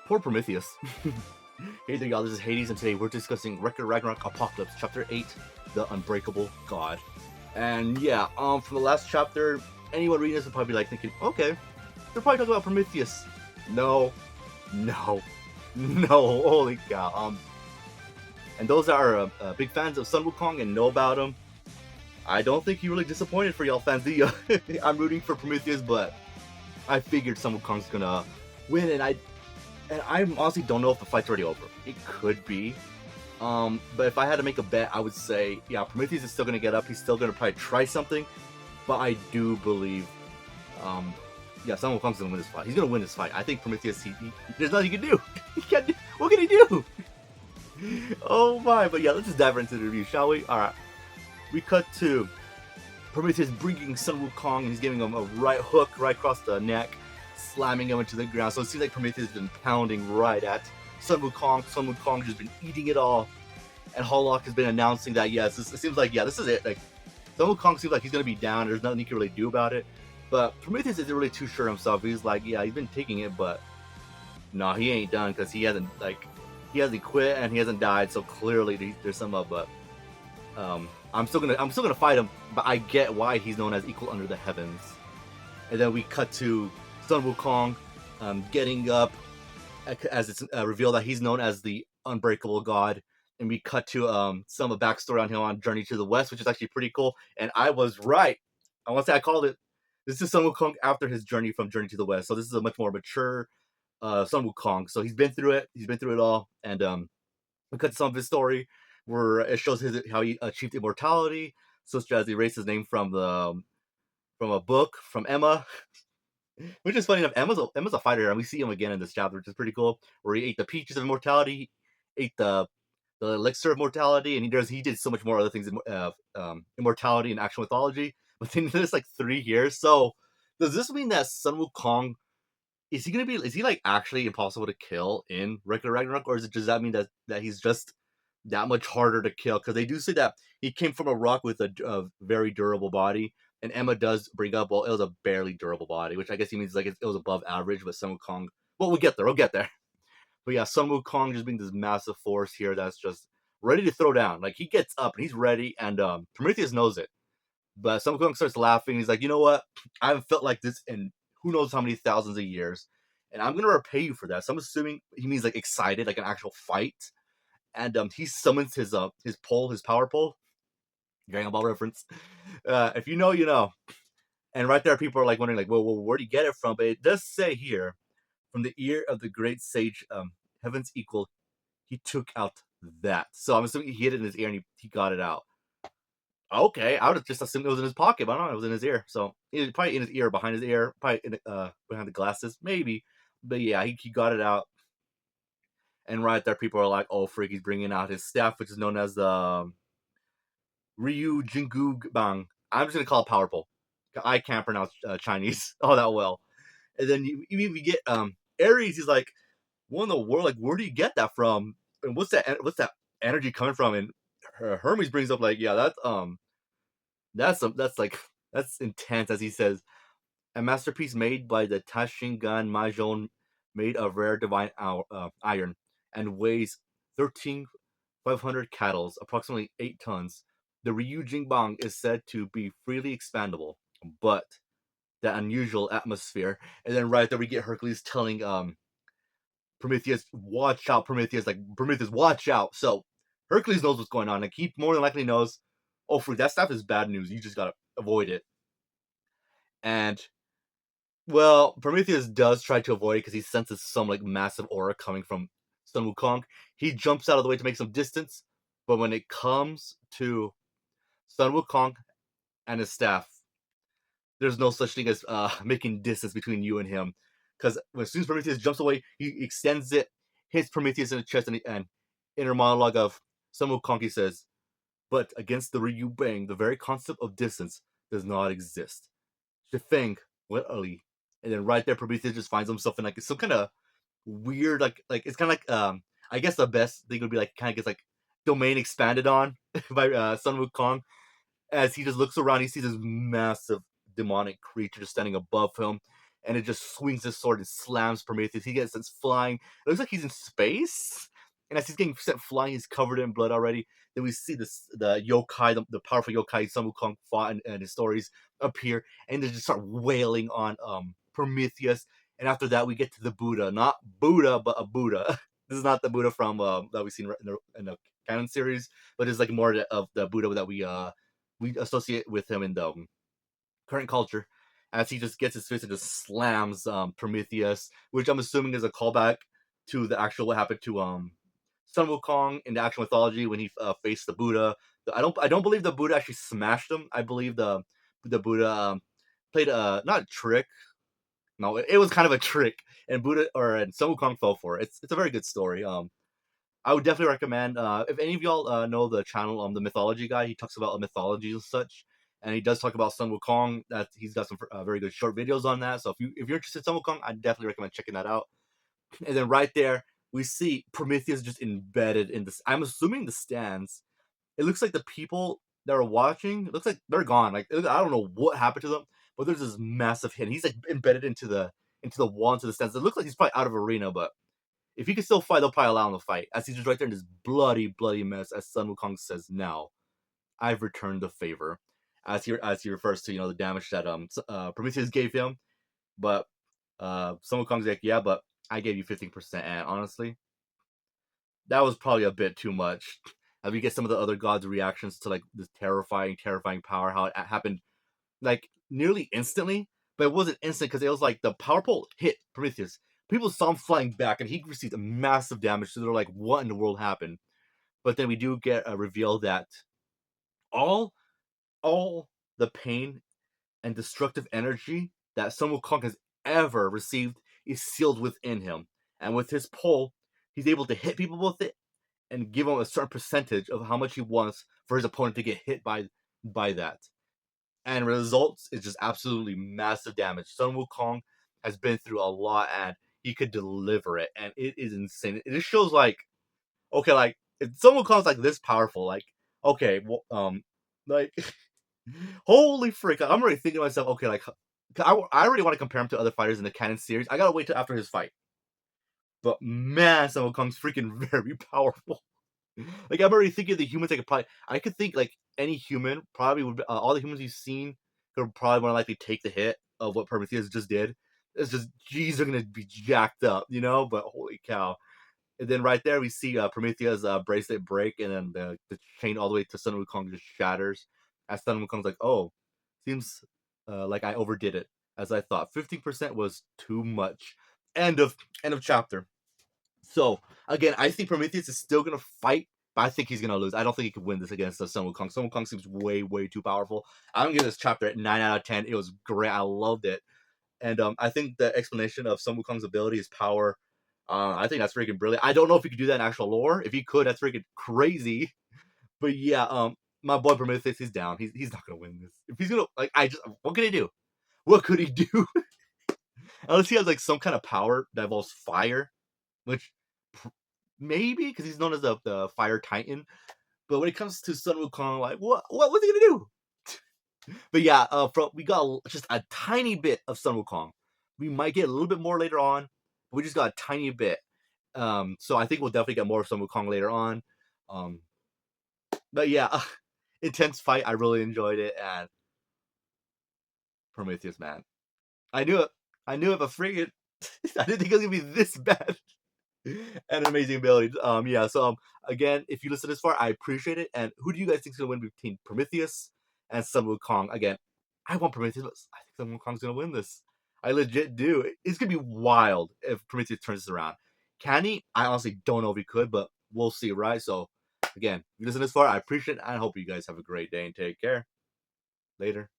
Poor Prometheus. Hey there, y'all. This is Hades, and today we're discussing Ragnarok Apocalypse, Chapter 8, The Unbreakable God. And yeah, from the last chapter, anyone reading this would probably be like thinking, okay, they're probably talking about Prometheus. No, holy cow. And those that are big fans of Sun Wukong and know about him, I don't think he really disappointed for y'all fans, do you? I'm rooting for Prometheus, but I figured Sun Wukong's gonna win, and I honestly don't know if the fight's already over. It could be. But if I had to make a bet, I would say, yeah, Prometheus is still going to get up. He's still going to probably try something. But I do believe, yeah, Sun Wukong's going to win this fight. He's going to win this fight. I think Prometheus, there's nothing he can do. What can he do? Oh my. But yeah, let's just dive into the review, shall we? Alright. We cut to Prometheus bringing Sun Wukong, and he's giving him a right hook right across the neck, slamming him into the ground. So it seems like Prometheus has been pounding right at Sun Wukong. Sun Wukong has been eating it all. And Hollock has been announcing that, yes, it seems like, yeah, this is it. Like, Sun Wukong seems like he's going to be down. There's nothing he can really do about it. But Prometheus isn't really too sure himself. He's like, yeah, he's been taking it, but no, he ain't done, because he hasn't quit and he hasn't died. So clearly there's some but I'm still gonna fight him. But I get why he's known as equal under the heavens. And then we cut to Sun Wukong getting up as it's revealed that he's known as the Unbreakable God. And we cut to some of the backstory on him on Journey to the West, which is actually pretty cool. And I was right. I want to say I called it. This is Sun Wukong after his journey from Journey to the West. So this is a much more mature Sun Wukong. So he's been through it. He's been through it all. And we cut to some of his story where it shows how he achieved immortality, such as he erased his name from a book from Emma. Which is funny enough. Emma's a fighter, and we see him again in this chapter, which is pretty cool. Where he ate the peaches of immortality, ate the elixir of mortality, and he did so much more other things, immortality and actual mythology. But then there's like 3 years. So does this mean that Sun Wukong is he like actually impossible to kill in regular Ragnarok, or does that mean that he's just that much harder to kill? Because they do say that he came from a rock with a very durable body. And Emma does bring up, well, it was a barely durable body, which I guess he means like it was above average, but Sun Wukong, well, we'll get there. But yeah, Sun Wukong just being this massive force here that's just ready to throw down. Like, he gets up and he's ready, and Prometheus knows it. But Sun Wukong starts laughing. He's like, you know what? I haven't felt like this in who knows how many thousands of years, and I'm going to repay you for that. So I'm assuming he means like excited, like an actual fight. And he summons his power pole. Dragon Ball reference. If you know, you know. And right there, people are like wondering, like, well, where do you get it from? But it does say here, from the ear of the great sage, heaven's equal, he took out that. So I'm assuming he hid it in his ear and he got it out. Okay, I would have just assumed it was in his pocket, but I don't know, it was in his ear. So it was probably in his ear, behind his ear, probably behind the glasses, maybe. But yeah, he got it out. And right there, people are like, oh, freak, he's bringing out his staff, which is known as the Ryu Jingu Bang. I'm just going to call it Power Pole. I can't pronounce Chinese all that well. And then you even get Ares. He's like, what in the world? Like, where do you get that from? And what's that energy coming from? And Hermes brings up like, yeah, that's intense, as he says, a masterpiece made by the Tashingan Majon, made of rare divine iron, and weighs 13,500 cattle, approximately 8 tons. The Ryu Jingbang is said to be freely expandable, but that unusual atmosphere. And then right there we get Hercules telling Prometheus, watch out, Prometheus, like, Prometheus, watch out. So Hercules knows what's going on. Like, he more than likely knows, oh, freak, that stuff is bad news. You just gotta avoid it. And, well, Prometheus does try to avoid it because he senses some, like, massive aura coming from Sun Wukong. He jumps out of the way to make some distance, but when it comes to Sun Wukong and his staff, there's no such thing as making distance between you and him. Because as soon as Prometheus jumps away, he extends it, hits Prometheus in the chest, and inner monologue of Sun Wukong, he says, but against the Ryu Bang, the very concept of distance does not exist. Shifeng, what Ali? And then right there, Prometheus just finds himself in like some kind of weird, like it's kind of like I guess the best thing would be like kind of gets like domain expanded on by Sun Wukong. As he just looks around, he sees this massive demonic creature just standing above him, and it just swings his sword and slams Prometheus. He gets sent flying. It looks like he's in space, and as he's getting sent flying, he's covered in blood already. Then we see the yokai, the powerful yokai Sun Wukong fought and his stories appear, and they just start wailing on Prometheus. And after that, we get to the Buddha, not Buddha, but a Buddha. This is not the Buddha from that we've seen in the canon series, but it's like more of the Buddha that we associate with him in the current culture. As he just gets his fist and just slams Prometheus, which I'm assuming is a callback to the actual what happened to Sun Wukong in the actual mythology when he faced the Buddha. I don't believe the Buddha actually smashed him. I believe the Buddha played a not a trick. No, it was kind of a trick, and Sun Wukong fell for it. It's a very good story. I would definitely recommend if any of y'all know the channel the mythology guy. He talks about mythology and such, and he does talk about Sun Wukong. That he's got some very good short videos on that. So if you're interested in Sun Wukong, I definitely recommend checking that out. And then right there we see Prometheus just embedded in this. I'm assuming the stands. It looks like the people that are watching. It looks like they're gone. Like I don't know what happened to them, but there's this massive hit. And he's like embedded into the wall, into the stands. It looks like he's probably out of arena, but if he can still fight, they'll probably allow him to fight. As he's just right there in this bloody, bloody mess, as Sun Wukong says, "Now, I've returned the favor." As he refers to the damage that Prometheus gave him, but Sun Wukong's like, "Yeah, but I gave you 15%," and honestly, that was probably a bit too much. And we get some of the other gods' reactions to like this terrifying, terrifying power, how it happened like nearly instantly, but it wasn't instant because it was like the power pole hit Prometheus. People saw him flying back, and he received a massive damage. So they're like, "What in the world happened?" But then we do get a reveal that all the pain and destructive energy that Sun Wukong has ever received is sealed within him. And with his pole, he's able to hit people with it and give him a certain percentage of how much he wants for his opponent to get hit by that. And results is just absolutely massive damage. Sun Wukong has been through a lot, and he could deliver it, and it is insane. It just shows like, okay, like if Sun Wukong's like this powerful, like okay, well, like holy frick, I'm already thinking to myself, okay, like I already want to compare him to other fighters in the canon series. I gotta wait till after his fight. But man, Sun Wukong's freaking very powerful. Like I'm already thinking of the humans I could think like any human probably would all the humans you've seen could probably more likely take the hit of what Prometheus just did. It's just geez, they're gonna be jacked up, but holy cow. And then right there we see Prometheus bracelet break, and then the chain all the way to Sun Wukong just shatters. As Sun Wukong's like, "Oh, seems like I overdid it as I thought. 15% was too much." End of chapter. So again, I think Prometheus is still gonna fight, but I think he's gonna lose. I don't think he can win this against Sun Wukong. Sun Wukong seems way, way too powerful. I'm gonna give this chapter at 9 out of 10. It was great. I loved it, and I think the explanation of Sun Wukong's ability, his power, I think that's freaking brilliant. I don't know if he could do that in actual lore. If he could, that's freaking crazy. But yeah, my boy Prometheus, he's down. He's not gonna win this. If he's gonna what could he do? What could he do? Unless he has like some kind of power that involves fire, which maybe because he's known as the Fire Titan. But when it comes to Sun Wukong, like what's he gonna do? But yeah, we got just a tiny bit of Sun Wukong. We might get a little bit more later on, but we just got a tiny bit. So I think we'll definitely get more of Sun Wukong later on. But yeah, intense fight. I really enjoyed it, and Prometheus, man, I knew it. But friggin', I didn't think it was gonna be this bad. And amazing ability. Yeah. So again, if you listen this far, I appreciate it. And who do you guys think is gonna win between Prometheus and Sun Wukong? Again, I want Prometheus, but I think Sun Wukong's gonna win this. I legit do. It's gonna be wild if Prometheus turns this around. Can he? I honestly don't know if he could, but we'll see, right? So again, if you listen this far, I appreciate it. I hope you guys have a great day and take care. Later.